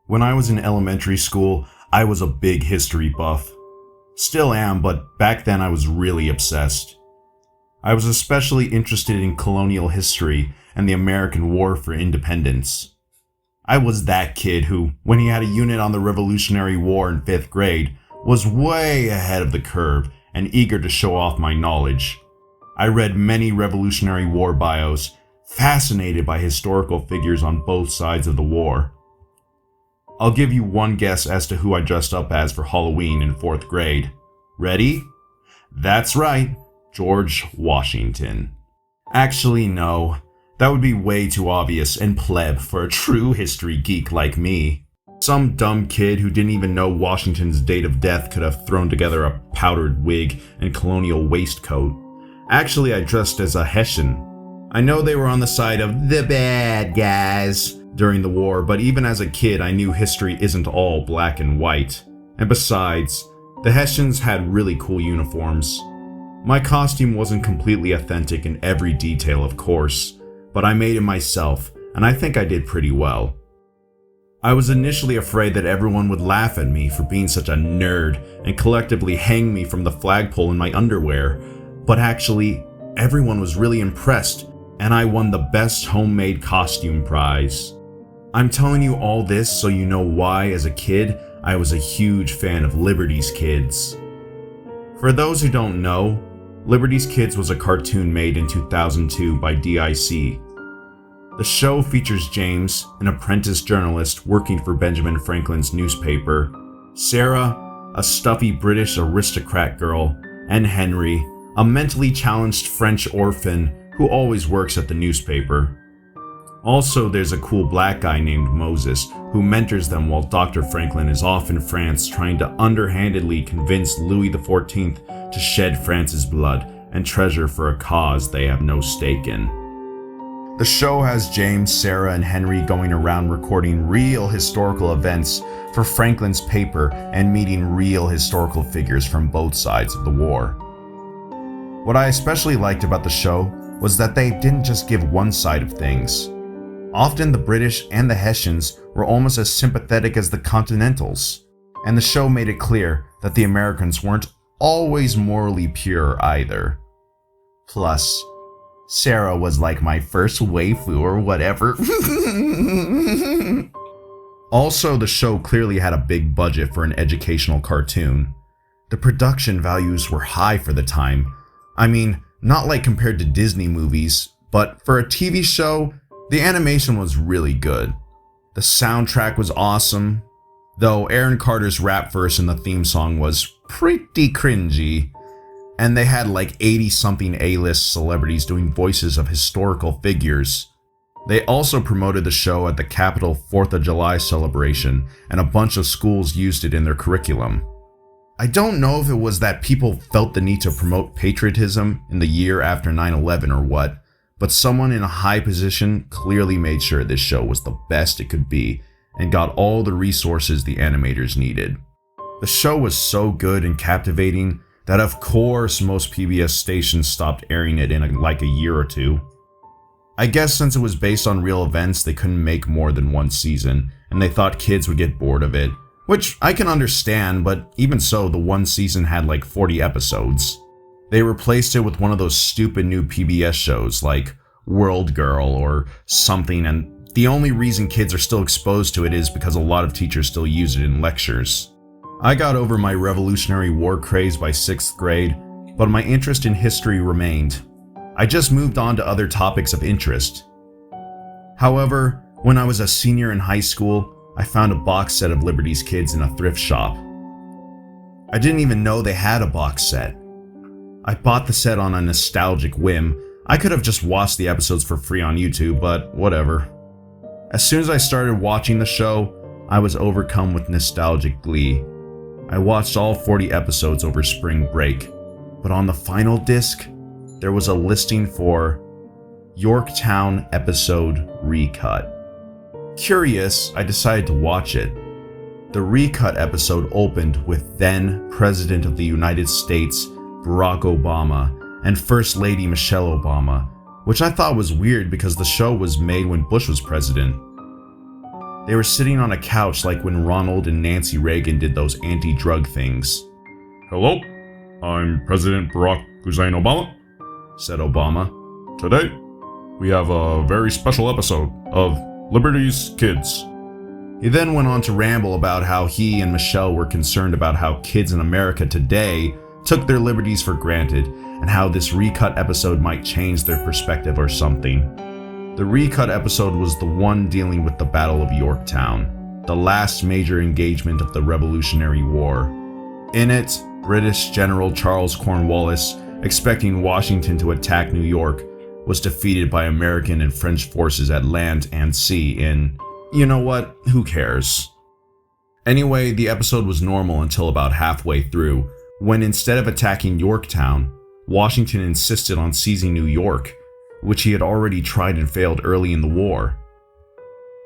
When I was in elementary school, I was a big history buff. Still am, but back then I was really obsessed. I was especially interested in colonial history and the American War for Independence. I was that kid who, when he had a unit on the Revolutionary War in 5th grade, was way ahead of the curve and eager to show off my knowledge. I read many Revolutionary War bios, fascinated by historical figures on both sides of the war. I'll give you one guess as to who I dressed up as for Halloween in 4th grade. Ready? That's right, George Washington. Actually, no. That would be way too obvious and pleb for a true history geek like me. Some dumb kid who didn't even know Washington's date of death could have thrown together a powdered wig and colonial waistcoat. Actually, I dressed as a Hessian. I know they were on the side of the bad guys during the war, but even as a kid, I knew history isn't all black and white. And besides, the Hessians had really cool uniforms. My costume wasn't completely authentic in every detail, of course, but I made it myself, and I think I did pretty well. I was initially afraid that everyone would laugh at me for being such a nerd and collectively hang me from the flagpole in my underwear, but actually, everyone was really impressed, and I won the best homemade costume prize. I'm telling you all this so you know why, as a kid, I was a huge fan of Liberty's Kids. For those who don't know, Liberty's Kids was a cartoon made in 2002 by DIC. The show features James, an apprentice journalist working for Benjamin Franklin's newspaper, Sarah, a stuffy British aristocrat girl, and Henry, a mentally challenged French orphan who always works at the newspaper. Also, there's a cool black guy named Moses who mentors them while Dr. Franklin is off in France trying to underhandedly convince Louis XIV to shed France's blood and treasure for a cause they have no stake in. The show has James, Sarah, and Henry going around recording real historical events for Franklin's paper and meeting real historical figures from both sides of the war. What I especially liked about the show was that they didn't just give one side of things. Often the British and the Hessians were almost as sympathetic as the Continentals, and the show made it clear that the Americans weren't always morally pure either. Plus, Sarah was like my first waifu or whatever. Also, the show clearly had a big budget for an educational cartoon. The production values were high for the time. I mean, not like compared to Disney movies, but for a TV show, the animation was really good. The soundtrack was awesome, though Aaron Carter's rap verse in the theme song was pretty cringy. And they had like 80-something A-list celebrities doing voices of historical figures. They also promoted the show at the Capitol 4th of July celebration, and a bunch of schools used it in their curriculum. I don't know if it was that people felt the need to promote patriotism in the year after 9/11 or what, but someone in a high position clearly made sure this show was the best it could be and got all the resources the animators needed. The show was so good and captivating that of course most PBS stations stopped airing it in like a year or two. I guess since it was based on real events, they couldn't make more than one season, and they thought kids would get bored of it, which I can understand, but even so, the one season had like 40 episodes. They replaced it with one of those stupid new PBS shows like World Girl or something, and the only reason kids are still exposed to it is because a lot of teachers still use it in lectures. I got over my Revolutionary War craze by 6th grade, but my interest in history remained. I just moved on to other topics of interest. However, when I was a senior in high school, I found a box set of Liberty's Kids in a thrift shop. I didn't even know they had a box set. I bought the set on a nostalgic whim. I could have just watched the episodes for free on YouTube, but whatever. As soon as I started watching the show, I was overcome with nostalgic glee. I watched all 40 episodes over spring break, but on the final disc, there was a listing for Yorktown episode recut. Curious, I decided to watch it. The recut episode opened with then President of the United States, Barack Obama, and First Lady Michelle Obama, which I thought was weird because the show was made when Bush was president. They were sitting on a couch like when Ronald and Nancy Reagan did those anti-drug things. "Hello, I'm President Barack Hussein Obama," said Obama. "Today, we have a very special episode of Liberty's Kids." He then went on to ramble about how he and Michelle were concerned about how kids in America today took their liberties for granted, and how this recut episode might change their perspective or something. The recut episode was the one dealing with the Battle of Yorktown, the last major engagement of the Revolutionary War. In it, British General Charles Cornwallis, expecting Washington to attack New York, was defeated by American and French forces at land and sea in, you know what, who cares? Anyway, the episode was normal until about halfway through, when instead of attacking Yorktown, Washington insisted on seizing New York, which he had already tried and failed early in the war.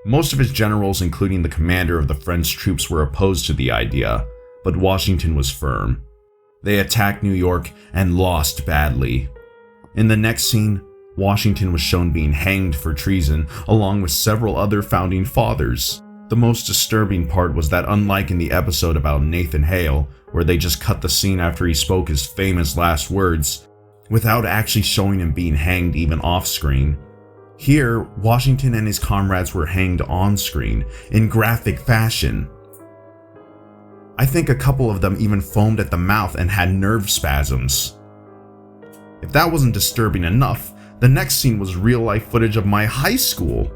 Most of his generals, including the commander of the French troops, were opposed to the idea, but Washington was firm. They attacked New York and lost badly. In the next scene, Washington was shown being hanged for treason, along with several other founding fathers. The most disturbing part was that, unlike in the episode about Nathan Hale, where they just cut the scene after he spoke his famous last words, without actually showing him being hanged even off-screen, here, Washington and his comrades were hanged on-screen, in graphic fashion. I think a couple of them even foamed at the mouth and had nerve spasms. If that wasn't disturbing enough, the next scene was real-life footage of my high school.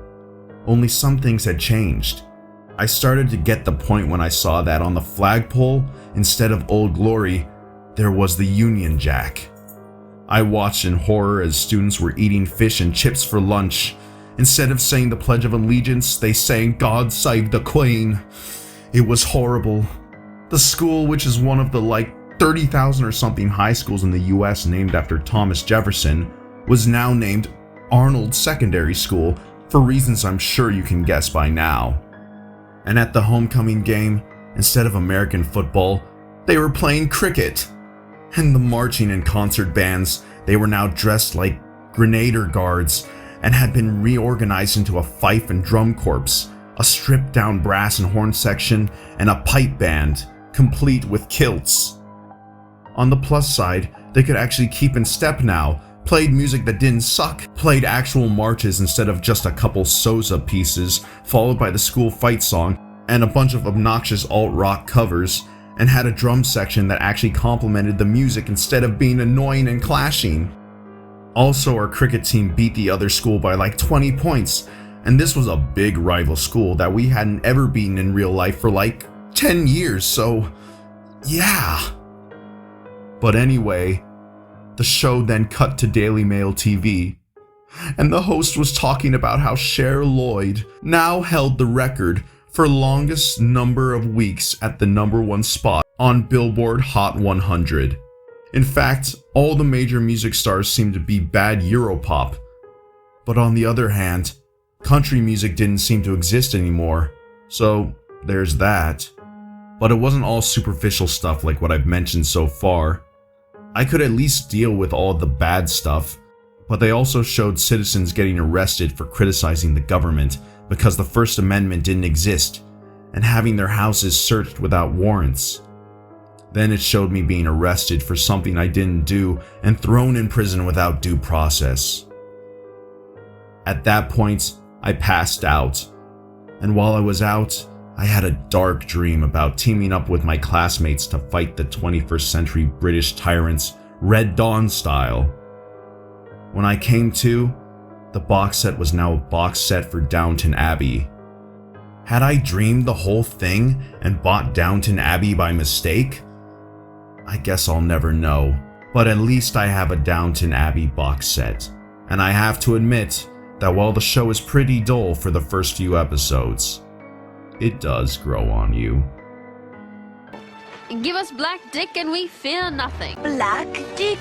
Only some things had changed. I started to get the point when I saw that on the flagpole, instead of Old Glory, there was the Union Jack. I watched in horror as students were eating fish and chips for lunch. Instead of saying the Pledge of Allegiance, they sang "God Save the Queen." It was horrible. The school, which is one of the 30,000 or something high schools in the US named after Thomas Jefferson, was now named Arnold Secondary School for reasons I'm sure you can guess by now. And at the homecoming game, instead of American football, they were playing cricket. And the marching and concert bands, they were now dressed like Grenadier Guards and had been reorganized into a fife and drum corps, a stripped-down brass and horn section, and a pipe band, complete with kilts. On the plus side, they could actually keep in step now, played music that didn't suck, played actual marches instead of just a couple Sousa pieces, followed by the school fight song, and a bunch of obnoxious alt-rock covers, and had a drum section that actually complemented the music instead of being annoying and clashing. Also, our cricket team beat the other school by 20 points, and this was a big rival school that we hadn't ever beaten in real life for 10 years, so yeah. But anyway, the show then cut to Daily Mail TV, and the host was talking about how Cher Lloyd now held the record for longest number of weeks at the #1 spot on Billboard Hot 100. In fact, all the major music stars seemed to be bad Europop. But on the other hand, country music didn't seem to exist anymore, so there's that. But it wasn't all superficial stuff like what I've mentioned so far. I could at least deal with all the bad stuff, but they also showed citizens getting arrested for criticizing the government because the First Amendment didn't exist, and having their houses searched without warrants. Then it showed me being arrested for something I didn't do and thrown in prison without due process. At that point, I passed out, and while I was out, I had a dark dream about teaming up with my classmates to fight the 21st century British tyrants Red Dawn style. When I came to, the box set was now a box set for Downton Abbey. Had I dreamed the whole thing and bought Downton Abbey by mistake? I guess I'll never know, but at least I have a Downton Abbey box set, and I have to admit that while the show is pretty dull for the first few episodes, it does grow on you. Give us black dick and we fear nothing. Black dick.